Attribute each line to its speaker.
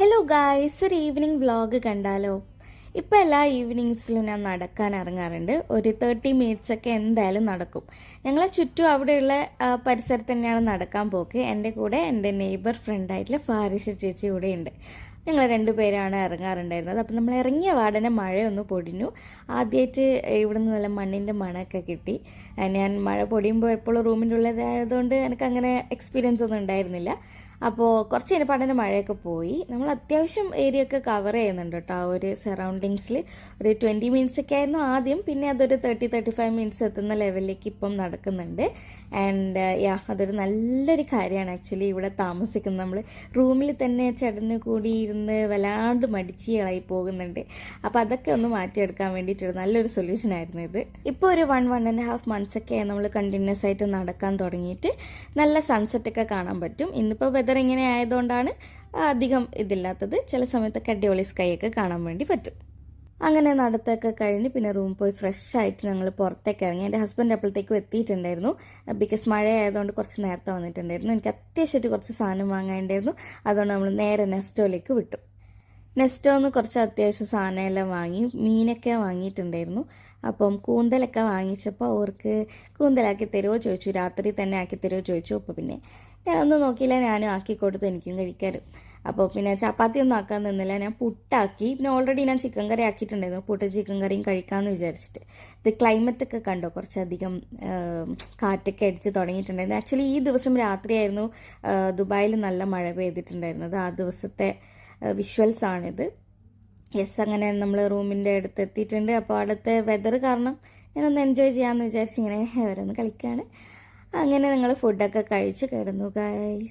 Speaker 1: Hello guys, ഒരു evening vlog കണ്ടാലോ? ഇപ്പം എല്ലാ ഈവനിങ്സിലും ഞാൻ നടക്കാൻ ഇറങ്ങാറുണ്ട്. ഒരു 30 മിനിറ്റ്സ് ഒക്കെ എന്തായാലും നടക്കും. ഞങ്ങളെ ചുറ്റും അവിടെയുള്ള പരിസരത്ത് തന്നെയാണ് നടക്കാൻ പോക്ക്. എൻ്റെ കൂടെ എൻ്റെ നെയ്ബർ ഫ്രണ്ടായിട്ടുള്ള ഫാരിഷ ചേച്ചി കൂടെ ഉണ്ട്. ഞങ്ങൾ രണ്ടുപേരാണ് ഇറങ്ങാറുണ്ടായിരുന്നത്. അപ്പം നമ്മൾ ഇറങ്ങിയ വാടനെ മഴയൊന്ന് പൊടിഞ്ഞു. ആദ്യമായിട്ട് ഇവിടെ നിന്ന് നല്ല മണ്ണിൻ്റെ മണമൊക്കെ കിട്ടി. ഞാൻ മഴ പൊടിയുമ്പോൾ എപ്പോഴും റൂമിൻ്റെ ഉള്ളതായതുകൊണ്ട് എനിക്ക് അങ്ങനെ എക്സ്പീരിയൻസ് ഒന്നും ഉണ്ടായിരുന്നില്ല. അപ്പോൾ കുറച്ച് കഴിഞ്ഞപ്പോൾ മഴയൊക്കെ പോയി. നമ്മൾ അത്യാവശ്യം ഏരിയ ഒക്കെ കവർ ചെയ്യുന്നുണ്ട് കേട്ടോ. ആ ഒരു സറൗണ്ടിങ്സിൽ ഒരു 20 മിനിറ്റ്സ് ഒക്കെ ആയിരുന്നു ആദ്യം. പിന്നെ അതൊരു 30-35 മിനിറ്റ്സ് എത്തുന്ന ലെവലിലേക്ക് ഇപ്പം നടക്കുന്നുണ്ട്. ആൻഡ് അതൊരു നല്ലൊരു കാര്യമാണ് ആക്ച്വലി ഇവിടെ താമസിക്കുന്നത്. നമ്മൾ റൂമിൽ തന്നെ ചടഞ്ഞു കൂടി ഇരുന്ന് വല്ലാണ്ട് മടിച്ചികളായി പോകുന്നുണ്ട്. അപ്പോൾ അതൊക്കെ ഒന്ന് മാറ്റിയെടുക്കാൻ വേണ്ടിയിട്ടൊരു നല്ലൊരു സൊല്യൂഷൻ ആയിരുന്നു ഇത്. ഇപ്പോൾ ഒരു 1.5 months ഒക്കെ നമ്മൾ കണ്ടിന്യൂസ് ആയിട്ട് നടക്കാൻ തുടങ്ങിയിട്ട് നല്ല സൺസെറ്റ് ഒക്കെ കാണാൻ പറ്റും. ഇന്നിപ്പോൾ വെതർ ഇങ്ങനെ ആയതുകൊണ്ടാണ് അധികം ഇതില്ലാത്തത്. ചില സമയത്തൊക്കെ അടിപൊളി സ്കൈ ഒക്കെ കാണാൻ വേണ്ടി പറ്റും. അങ്ങനെ നടത്തൊക്കെ കഴിഞ്ഞ് പിന്നെ റൂം പോയി ഫ്രഷ് ആയിട്ട് ഞങ്ങൾ പുറത്തേക്ക് ഇറങ്ങി. എൻ്റെ ഹസ്ബൻഡ് അപ്പോഴത്തേക്കും എത്തിയിട്ടുണ്ടായിരുന്നു. ബിക്കോസ് മഴ ആയതുകൊണ്ട് കുറച്ച് നേരത്തെ വന്നിട്ടുണ്ടായിരുന്നു. എനിക്ക് അത്യാവശ്യമായിട്ട് കുറച്ച് സാധനം വാങ്ങാനുണ്ടായിരുന്നു. അതുകൊണ്ട് നമ്മൾ നേരെ നെസ്റ്റോയിലേക്ക് വിട്ടു. നെസ്റ്റോന്ന് കുറച്ച് അത്യാവശ്യം സാധനമെല്ലാം വാങ്ങി. മീനൊക്കെ വാങ്ങിയിട്ടുണ്ടായിരുന്നു. അപ്പം കൂന്തലൊക്കെ വാങ്ങിച്ചപ്പോൾ അവർക്ക് കൂന്തലാക്കി തരുമോ ചോദിച്ചു. രാത്രി തന്നെ ആക്കി തരുമോ ചോദിച്ചു. അപ്പോൾ പിന്നെ ഞാനൊന്നും നോക്കിയില്ല, ഞാനും ആക്കി കൊടുത്ത് എനിക്കും കഴിക്കാറ്. അപ്പോൾ പിന്നെ ചപ്പാത്തി ഒന്നും ആക്കാൻ നിന്നില്ല, ഞാൻ പുട്ടാക്കി. പിന്നെ ഓൾറെഡി ഞാൻ ചിക്കൻ കറി ആക്കിയിട്ടുണ്ടായിരുന്നു. പുട്ട് ചിക്കൻ കറിയും കഴിക്കാമെന്ന് വിചാരിച്ചിട്ട്. ഇത് ക്ലൈമറ്റൊക്കെ കണ്ടോ, കുറച്ചധികം കാറ്റൊക്കെ അടിച്ച് തുടങ്ങിയിട്ടുണ്ടായിരുന്നു. ആക്ച്വലി ഈ ദിവസം രാത്രിയായിരുന്നു ദുബായിൽ നല്ല മഴ പെയ്തിട്ടുണ്ടായിരുന്നത്. ആ ദിവസത്തെ വിഷ്വൽസ് ആണിത്. അങ്ങനെ നമ്മൾ റൂമിൻ്റെ അടുത്ത് എത്തിയിട്ടുണ്ട്. അപ്പോൾ അവിടുത്തെ വെതർ കാരണം ഞാനൊന്ന് എൻജോയ് ചെയ്യാമെന്ന് വിചാരിച്ച് ഇങ്ങനെ അവരൊന്ന് കളിക്കുകയാണ്. അങ്ങനെ ഞങ്ങൾ ഫുഡൊക്കെ കഴിച്ച് കിടന്നു ഗൈസ്.